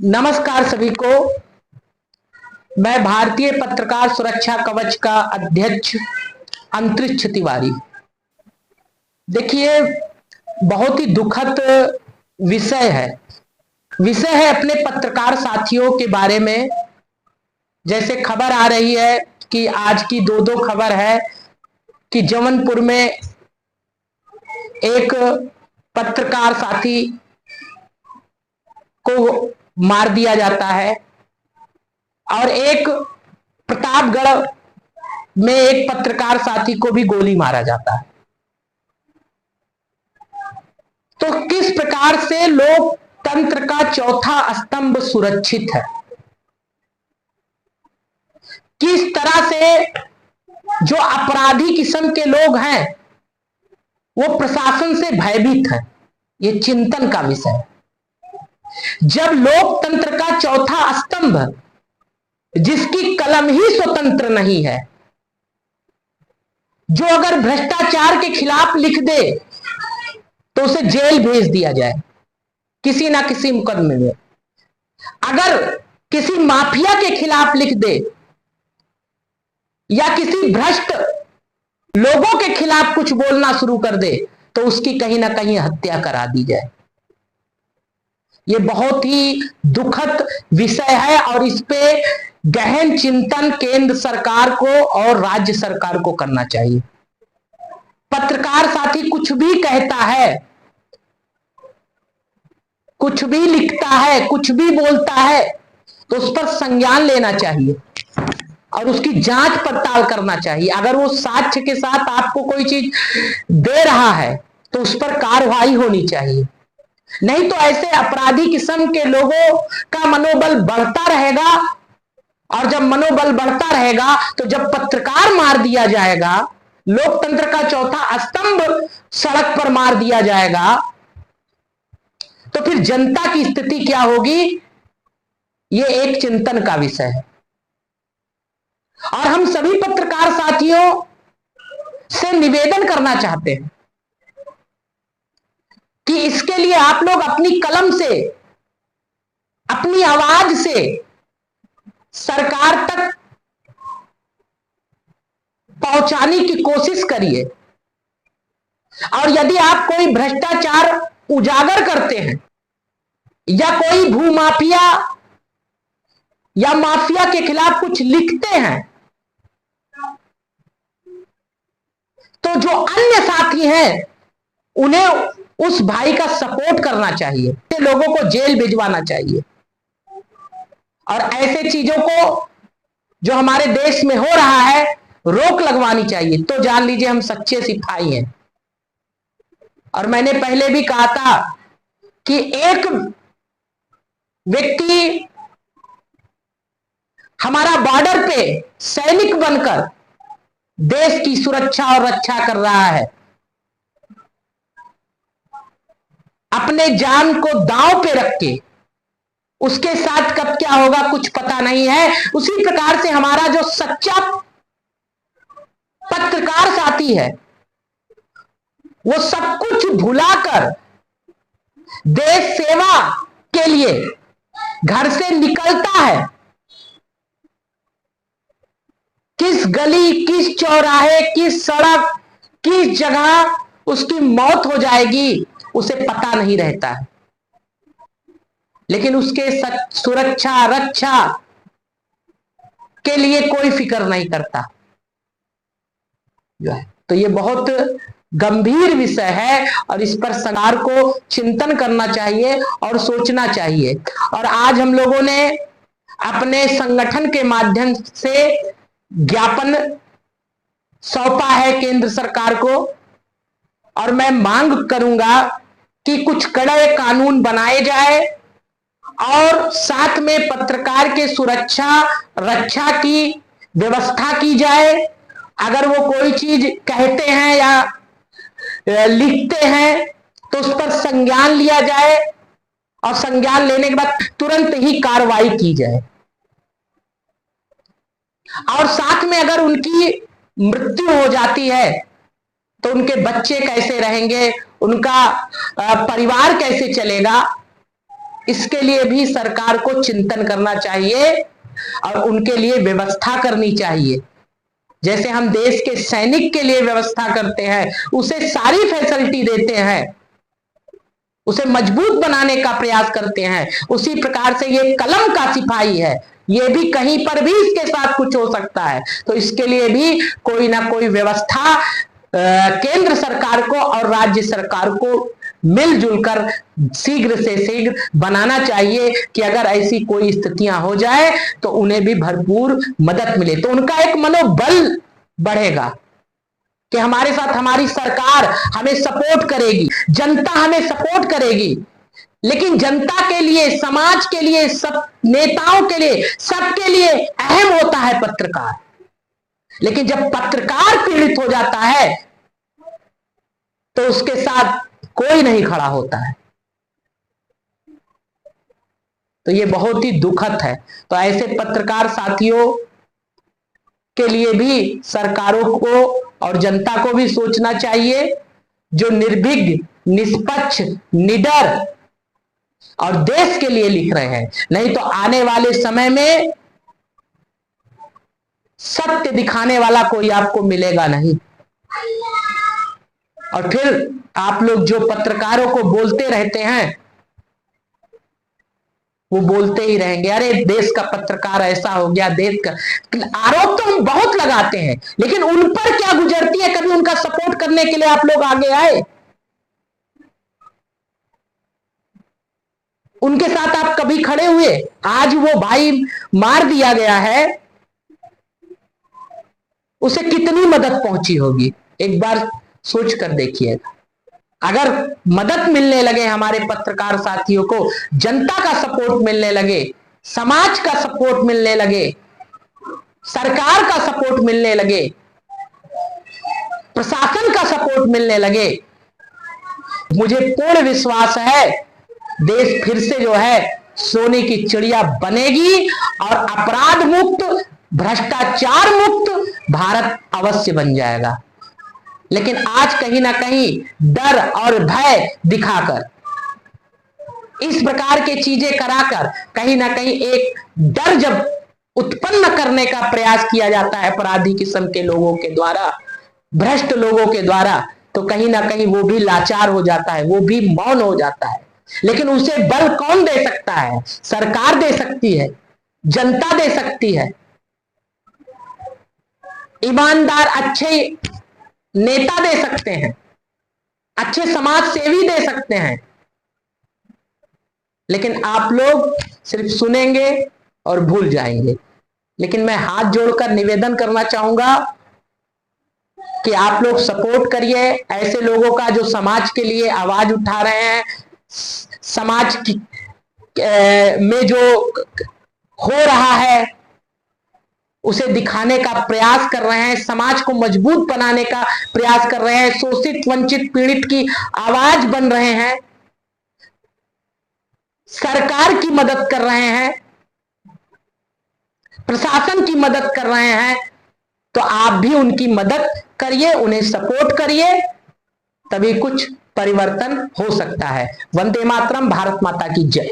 नमस्कार सभी को। मैं भारतीय पत्रकार सुरक्षा कवच का अध्यक्ष अंतरिक्ष तिवारी। देखिए, बहुत ही दुखद विषय है अपने पत्रकार साथियों के बारे में। जैसे खबर आ रही है कि आज की दो खबर है कि जौनपुर में एक पत्रकार साथी को मार दिया जाता है और एक प्रतापगढ़ में एक पत्रकार साथी को भी गोली मारा जाता है। तो किस प्रकार से लोकतंत्र का चौथा स्तंभ सुरक्षित है, किस तरह से जो अपराधी किस्म के लोग हैं वो प्रशासन से भयभीत है, ये चिंतन का विषय है। जब लोकतंत्र का चौथा स्तंभ, जिसकी कलम ही स्वतंत्र नहीं है, जो अगर भ्रष्टाचार के खिलाफ लिख दे तो उसे जेल भेज दिया जाए किसी ना किसी मुकदमे में, अगर किसी माफिया के खिलाफ लिख दे या किसी भ्रष्ट लोगों के खिलाफ कुछ बोलना शुरू कर दे तो उसकी कहीं ना कहीं हत्या करा दी जाए। ये बहुत ही दुखद विषय है और इस पे गहन चिंतन केंद्र सरकार को और राज्य सरकार को करना चाहिए। पत्रकार साथी कुछ भी कहता है, कुछ भी लिखता है, कुछ भी बोलता है तो उस पर संज्ञान लेना चाहिए और उसकी जांच पड़ताल करना चाहिए। अगर वो साक्ष्य के साथ आपको कोई चीज दे रहा है तो उस पर कार्रवाई होनी चाहिए। नहीं तो ऐसे अपराधी किस्म के लोगों का मनोबल बढ़ता रहेगा और जब मनोबल बढ़ता रहेगा तो जब पत्रकार मार दिया जाएगा, लोकतंत्र का चौथा स्तंभ सड़क पर मार दिया जाएगा, तो फिर जनता की स्थिति क्या होगी, ये एक चिंतन का विषय है। और हम सभी पत्रकार साथियों से निवेदन करना चाहते हैं कि इसके लिए आप लोग अपनी कलम से, अपनी आवाज से सरकार तक पहुंचाने की कोशिश करिए। और यदि आप कोई भ्रष्टाचार उजागर करते हैं या कोई भूमाफिया या माफिया के खिलाफ कुछ लिखते हैं तो जो अन्य साथी हैं उन्हें उस भाई का सपोर्ट करना चाहिए, लोगों को जेल भिजवाना चाहिए। और ऐसे चीजों को जो हमारे देश में हो रहा है रोक लगवानी चाहिए। तो जान लीजिए हम सच्चे सिपाही हैं। और मैंने पहले भी कहा था कि एक व्यक्ति हमारा बॉर्डर पे सैनिक बनकर देश की सुरक्षा और रक्षा कर रहा है, अपने जान को दांव पे रख के, उसके साथ कब क्या होगा कुछ पता नहीं है। उसी प्रकार से हमारा जो सच्चा पत्रकार साथी है वो सब कुछ भुलाकर देश सेवा के लिए घर से निकलता है। किस गली, किस चौराहे, किस सड़क, किस जगह उसकी मौत हो जाएगी उसे पता नहीं रहता है, लेकिन उसके सुरक्षा रक्षा के लिए कोई फिक्र नहीं करता। तो ये बहुत गंभीर विषय है और इस पर सरकार को चिंतन करना चाहिए और सोचना चाहिए। और आज हम लोगों ने अपने संगठन के माध्यम से ज्ञापन सौंपा है केंद्र सरकार को और मैं मांग करूंगा कि कुछ कड़े कानून बनाए जाए और साथ में पत्रकार के सुरक्षा रक्षा की व्यवस्था की जाए। अगर वो कोई चीज कहते हैं या लिखते हैं तो उस पर संज्ञान लिया जाए और संज्ञान लेने के बाद तुरंत ही कार्रवाई की जाए। और साथ में अगर उनकी मृत्यु हो जाती है तो उनके बच्चे कैसे रहेंगे, उनका परिवार कैसे चलेगा, इसके लिए भी सरकार को चिंतन करना चाहिए और उनके लिए व्यवस्था करनी चाहिए। जैसे हम देश के सैनिक के लिए व्यवस्था करते हैं, उसे सारी फैसिलिटी देते हैं, उसे मजबूत बनाने का प्रयास करते हैं, उसी प्रकार से ये कलम का सिपाही है, ये भी कहीं पर भी इसके साथ कुछ हो सकता है। तो इसके लिए भी कोई ना कोई व्यवस्था केंद्र सरकार को और राज्य सरकार को मिलजुल कर शीघ्र से शीघ्र बनाना चाहिए कि अगर ऐसी कोई स्थितियां हो जाए तो उन्हें भी भरपूर मदद मिले, तो उनका एक मनोबल बढ़ेगा कि हमारे साथ हमारी सरकार हमें सपोर्ट करेगी, जनता हमें सपोर्ट करेगी। लेकिन जनता के लिए, समाज के लिए, सब नेताओं के लिए, सबके लिए अहम होता है पत्रकार। लेकिन जब पत्रकार पीड़ित हो जाता है तो उसके साथ कोई नहीं खड़ा होता है, तो ये बहुत ही दुखद है। तो ऐसे पत्रकार साथियों के लिए भी सरकारों को और जनता को भी सोचना चाहिए, जो निर्भीक, निष्पक्ष, निडर और देश के लिए लिख रहे हैं। नहीं तो आने वाले समय में सत्य दिखाने वाला कोई आपको मिलेगा नहीं, और फिर आप लोग जो पत्रकारों को बोलते रहते हैं वो बोलते ही रहेंगे, अरे देश का पत्रकार ऐसा हो गया, देश का। आरोप तो हम बहुत लगाते हैं, लेकिन उन पर क्या गुजरती है, कभी उनका सपोर्ट करने के लिए आप लोग आगे आए? उनके साथ आप कभी खड़े हुए? आज वो भाई मार दिया गया है, उसे कितनी मदद पहुंची होगी, एक बार सोच कर देखिएगा। अगर मदद मिलने लगे हमारे पत्रकार साथियों को, जनता का सपोर्ट मिलने लगे, समाज का सपोर्ट मिलने लगे, सरकार का सपोर्ट मिलने लगे, प्रशासन का सपोर्ट मिलने लगे, मुझे पूर्ण विश्वास है देश फिर से जो है सोने की चिड़िया बनेगी और अपराध मुक्त, भ्रष्टाचार मुक्त भारत अवश्य बन जाएगा। लेकिन आज कहीं ना कहीं डर और भय दिखाकर, इस प्रकार के चीजें कराकर कहीं ना कहीं एक डर जब उत्पन्न करने का प्रयास किया जाता है अपराधी किस्म के लोगों के द्वारा, भ्रष्ट लोगों के द्वारा, तो कहीं ना कहीं वो भी लाचार हो जाता है, वो भी मौन हो जाता है। लेकिन उसे बल कौन दे सकता है? सरकार दे सकती है, जनता दे सकती है, ईमानदार अच्छे नेता दे सकते हैं, अच्छे समाज सेवी दे सकते हैं। लेकिन आप लोग सिर्फ सुनेंगे और भूल जाएंगे। लेकिन मैं हाथ जोड़कर निवेदन करना चाहूंगा कि आप लोग सपोर्ट करिए ऐसे लोगों का जो समाज के लिए आवाज उठा रहे हैं, समाज की में जो हो रहा है उसे दिखाने का प्रयास कर रहे हैं, समाज को मजबूत बनाने का प्रयास कर रहे हैं, शोषित, वंचित, पीड़ित की आवाज बन रहे हैं, सरकार की मदद कर रहे हैं, प्रशासन की मदद कर रहे हैं। तो आप भी उनकी मदद करिए, उन्हें सपोर्ट करिए, तभी कुछ परिवर्तन हो सकता है। वंदे मातरम। भारत माता की जय।